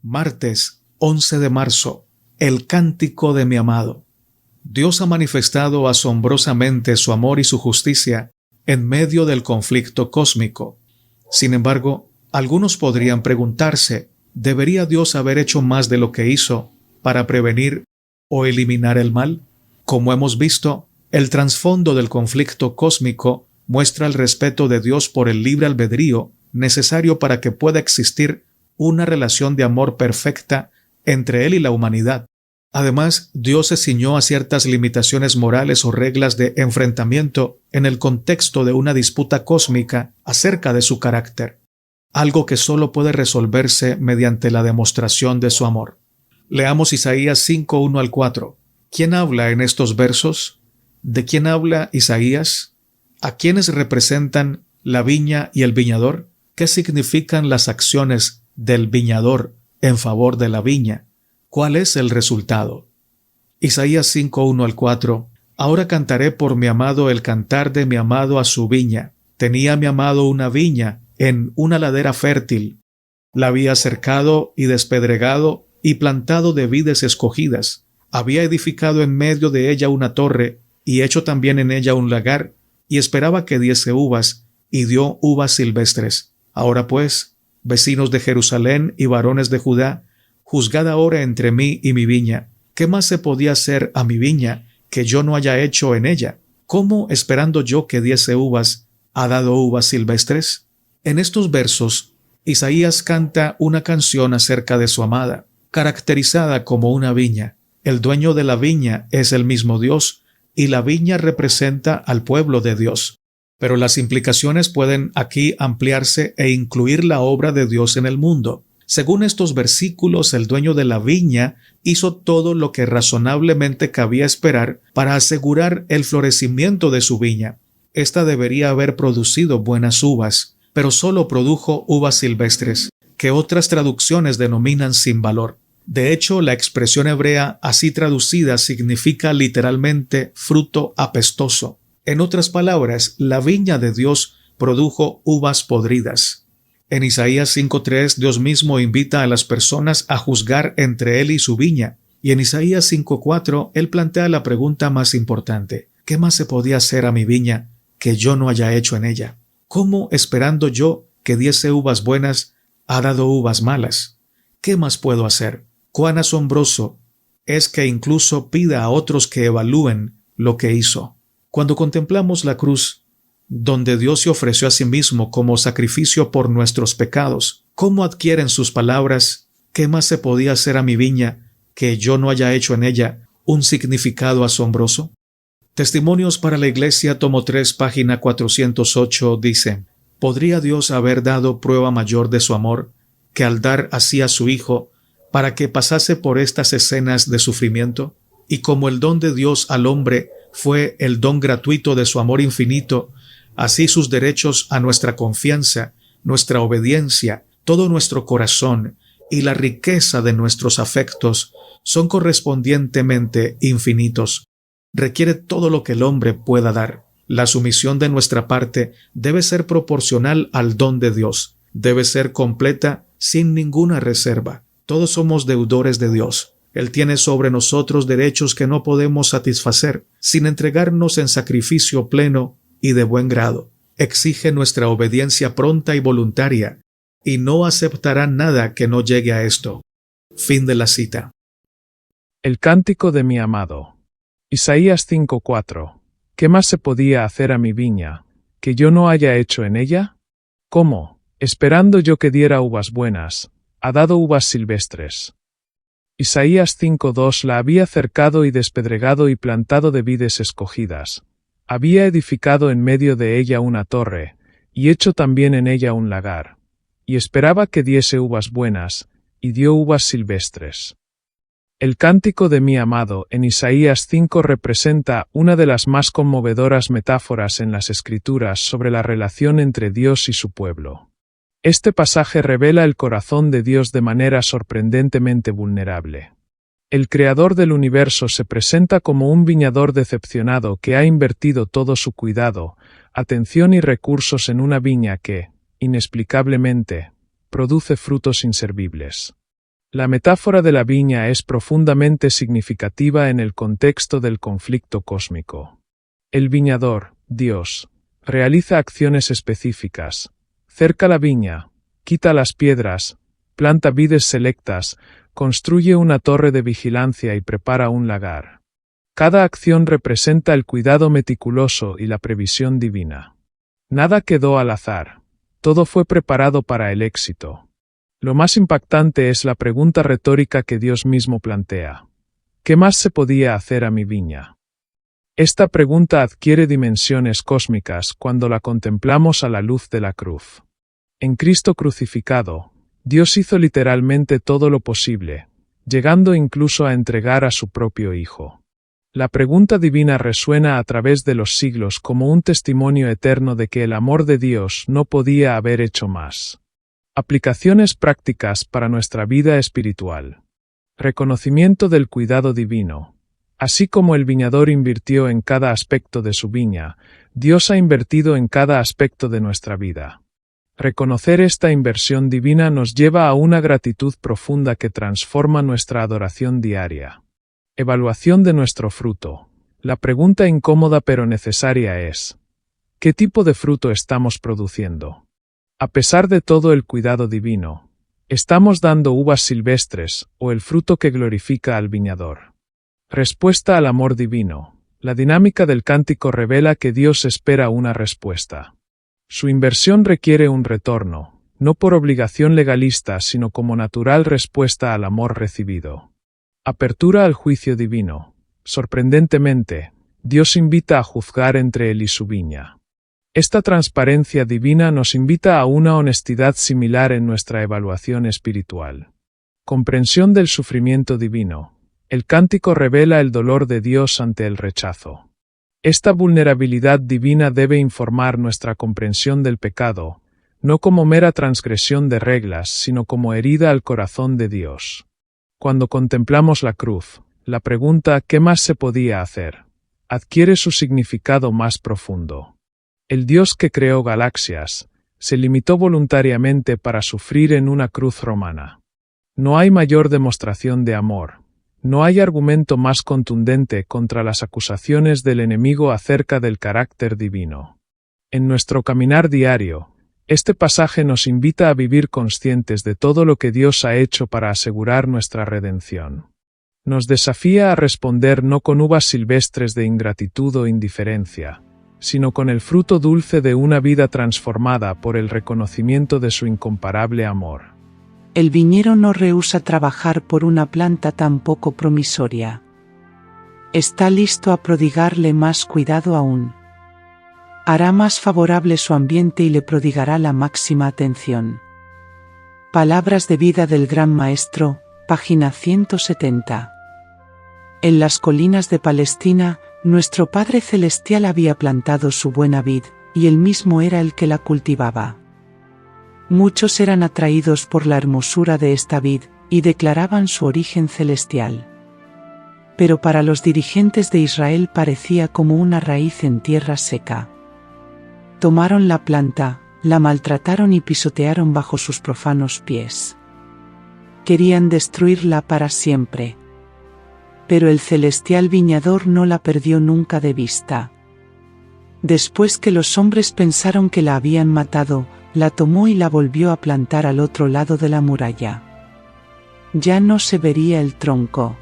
Martes 11 de marzo. El cántico de mi amado. Dios ha manifestado asombrosamente su amor y su justicia en medio del conflicto cósmico. Sin embargo, algunos podrían preguntarse, ¿debería Dios haber hecho más de lo que hizo para prevenir o eliminar el mal? Como hemos visto, el trasfondo del conflicto cósmico muestra el respeto de Dios por el libre albedrío necesario para que pueda existir una relación de amor perfecta entre Él y la humanidad. Además, Dios se ciñó a ciertas limitaciones morales o reglas de enfrentamiento en el contexto de una disputa cósmica acerca de su carácter, algo que solo puede resolverse mediante la demostración de su amor. Leamos Isaías 5, 1 al 4. ¿Quién habla en estos versos? ¿De quién habla Isaías? ¿A quiénes representan la viña y el viñador? ¿Qué significan las acciones del viñador en favor de la viña? ¿Cuál es el resultado? Isaías 5, 1 al 4. Ahora cantaré por mi amado el cantar de mi amado a su viña. Tenía mi amado una viña en una ladera fértil. La había cercado y despedregado y plantado de vides escogidas. Había edificado en medio de ella una torre y hecho también en ella un lagar, y esperaba que diese uvas, y dio uvas silvestres. Ahora pues, vecinos de Jerusalén y varones de Judá, juzgad ahora entre mí y mi viña. ¿Qué más se podía hacer a mi viña que yo no haya hecho en ella? ¿Cómo, esperando yo que diese uvas, ha dado uvas silvestres? En estos versos, Isaías canta una canción acerca de su amada, caracterizada como una viña. El dueño de la viña es el mismo Dios, y la viña representa al pueblo de Dios. Pero las implicaciones pueden aquí ampliarse e incluir la obra de Dios en el mundo. Según estos versículos, el dueño de la viña hizo todo lo que razonablemente cabía esperar para asegurar el florecimiento de su viña. Esta debería haber producido buenas uvas, pero solo produjo uvas silvestres, que otras traducciones denominan sin valor. De hecho, la expresión hebrea así traducida significa literalmente fruto apestoso. En otras palabras, la viña de Dios produjo uvas podridas. En Isaías 5:3, Dios mismo invita a las personas a juzgar entre Él y su viña. Y en Isaías 5:4, Él plantea la pregunta más importante. ¿Qué más se podía hacer a mi viña que yo no haya hecho en ella? ¿Cómo, esperando yo que diese uvas buenas, ha dado uvas malas? ¿Qué más puedo hacer? Cuán asombroso es que incluso pida a otros que evalúen lo que hizo. Cuando contemplamos la cruz, donde Dios se ofreció a sí mismo como sacrificio por nuestros pecados, ¿cómo adquieren sus palabras? ¿Qué más se podía hacer a mi viña que yo no haya hecho en ella un significado asombroso? Testimonios para la Iglesia, tomo 3, página 408, dice: ¿podría Dios haber dado prueba mayor de su amor que al dar así a su Hijo para que pasase por estas escenas de sufrimiento? Y como el don de Dios al hombre fue el don gratuito de su amor infinito, así sus derechos a nuestra confianza, nuestra obediencia, todo nuestro corazón y la riqueza de nuestros afectos son correspondientemente infinitos. Requiere todo lo que el hombre pueda dar. La sumisión de nuestra parte debe ser proporcional al don de Dios. Debe ser completa sin ninguna reserva. Todos somos deudores de Dios. Él tiene sobre nosotros derechos que no podemos satisfacer sin entregarnos en sacrificio pleno y de buen grado. Exige nuestra obediencia pronta y voluntaria, y no aceptará nada que no llegue a esto. Fin de la cita. El cántico de mi amado. Isaías 5:4. ¿Qué más se podía hacer a mi viña que yo no haya hecho en ella? ¿Cómo, esperando yo que diera uvas buenas, ha dado uvas silvestres? Isaías 5:2 la había cercado y despedregado y plantado de vides escogidas. Había edificado en medio de ella una torre, y hecho también en ella un lagar. Y esperaba que diese uvas buenas, y dio uvas silvestres. El cántico de mi amado en Isaías 5 representa una de las más conmovedoras metáforas en las Escrituras sobre la relación entre Dios y su pueblo. Este pasaje revela el corazón de Dios de manera sorprendentemente vulnerable. El Creador del universo se presenta como un viñador decepcionado que ha invertido todo su cuidado, atención y recursos en una viña que, inexplicablemente, produce frutos inservibles. La metáfora de la viña es profundamente significativa en el contexto del conflicto cósmico. El viñador, Dios, realiza acciones específicas. Cerca la viña, quita las piedras, planta vides selectas, construye una torre de vigilancia y prepara un lagar. Cada acción representa el cuidado meticuloso y la previsión divina. Nada quedó al azar. Todo fue preparado para el éxito. Lo más impactante es la pregunta retórica que Dios mismo plantea. ¿Qué más se podía hacer a mi viña? Esta pregunta adquiere dimensiones cósmicas cuando la contemplamos a la luz de la cruz. En Cristo crucificado, Dios hizo literalmente todo lo posible, llegando incluso a entregar a su propio Hijo. La pregunta divina resuena a través de los siglos como un testimonio eterno de que el amor de Dios no podía haber hecho más. Aplicaciones prácticas para nuestra vida espiritual. Reconocimiento del cuidado divino. Así como el viñador invirtió en cada aspecto de su viña, Dios ha invertido en cada aspecto de nuestra vida. Reconocer esta inversión divina nos lleva a una gratitud profunda que transforma nuestra adoración diaria. Evaluación de nuestro fruto. La pregunta incómoda pero necesaria es: ¿qué tipo de fruto estamos produciendo? A pesar de todo el cuidado divino, ¿estamos dando uvas silvestres o el fruto que glorifica al viñador? Respuesta al amor divino. La dinámica del cántico revela que Dios espera una respuesta. Su inversión requiere un retorno, no por obligación legalista sino como natural respuesta al amor recibido. Apertura al juicio divino. Sorprendentemente, Dios invita a juzgar entre él y su viña. Esta transparencia divina nos invita a una honestidad similar en nuestra evaluación espiritual. Comprensión del sufrimiento divino. El cántico revela el dolor de Dios ante el rechazo. Esta vulnerabilidad divina debe informar nuestra comprensión del pecado, no como mera transgresión de reglas, sino como herida al corazón de Dios. Cuando contemplamos la cruz, la pregunta ¿qué más se podía hacer? Adquiere su significado más profundo. El Dios que creó galaxias, se limitó voluntariamente para sufrir en una cruz romana. No hay mayor demostración de amor, no hay argumento más contundente contra las acusaciones del enemigo acerca del carácter divino. En nuestro caminar diario, este pasaje nos invita a vivir conscientes de todo lo que Dios ha hecho para asegurar nuestra redención. Nos desafía a responder no con uvas silvestres de ingratitud o indiferencia, sino con el fruto dulce de una vida transformada por el reconocimiento de su incomparable amor. El viñero no rehúsa trabajar por una planta tan poco promisoria. Está listo a prodigarle más cuidado aún. Hará más favorable su ambiente y le prodigará la máxima atención. Palabras de vida del Gran Maestro, página 170. En las colinas de Palestina, nuestro Padre Celestial había plantado su buena vid, y él mismo era el que la cultivaba. Muchos eran atraídos por la hermosura de esta vid, y declaraban su origen celestial. Pero para los dirigentes de Israel parecía como una raíz en tierra seca. Tomaron la planta, la maltrataron y pisotearon bajo sus profanos pies. Querían destruirla para siempre. Pero el celestial viñador no la perdió nunca de vista. Después que los hombres pensaron que la habían matado, la tomó y la volvió a plantar al otro lado de la muralla. Ya no se vería el tronco.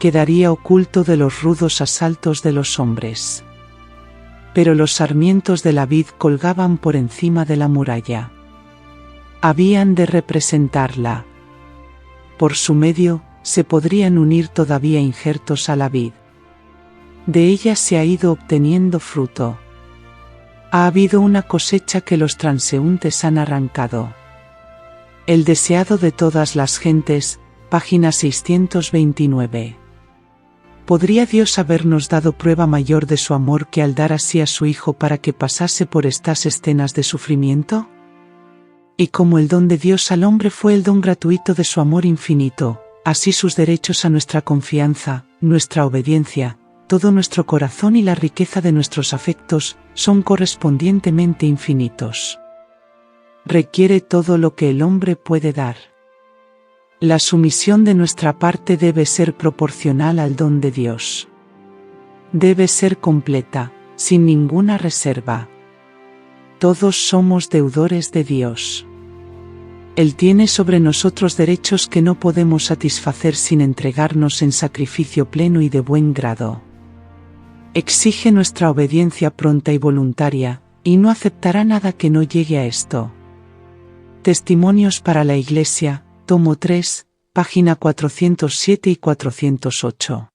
Quedaría oculto de los rudos asaltos de los hombres. Pero los sarmientos de la vid colgaban por encima de la muralla. Habían de representarla. Por su medio, se podrían unir todavía injertos a la vid. De ella se ha ido obteniendo fruto. Ha habido una cosecha que los transeúntes han arrancado. El deseado de todas las gentes, página 629. ¿Podría Dios habernos dado prueba mayor de su amor que al dar así a su Hijo para que pasase por estas escenas de sufrimiento? Y como el don de Dios al hombre fue el don gratuito de su amor infinito, así sus derechos a nuestra confianza, nuestra obediencia, todo nuestro corazón y la riqueza de nuestros afectos son correspondientemente infinitos. Requiere todo lo que el hombre puede dar. La sumisión de nuestra parte debe ser proporcional al don de Dios. Debe ser completa, sin ninguna reserva. Todos somos deudores de Dios. Él tiene sobre nosotros derechos que no podemos satisfacer sin entregarnos en sacrificio pleno y de buen grado. Exige nuestra obediencia pronta y voluntaria, y no aceptará nada que no llegue a esto. Testimonios para la Iglesia, tomo 3, página 407 y 408.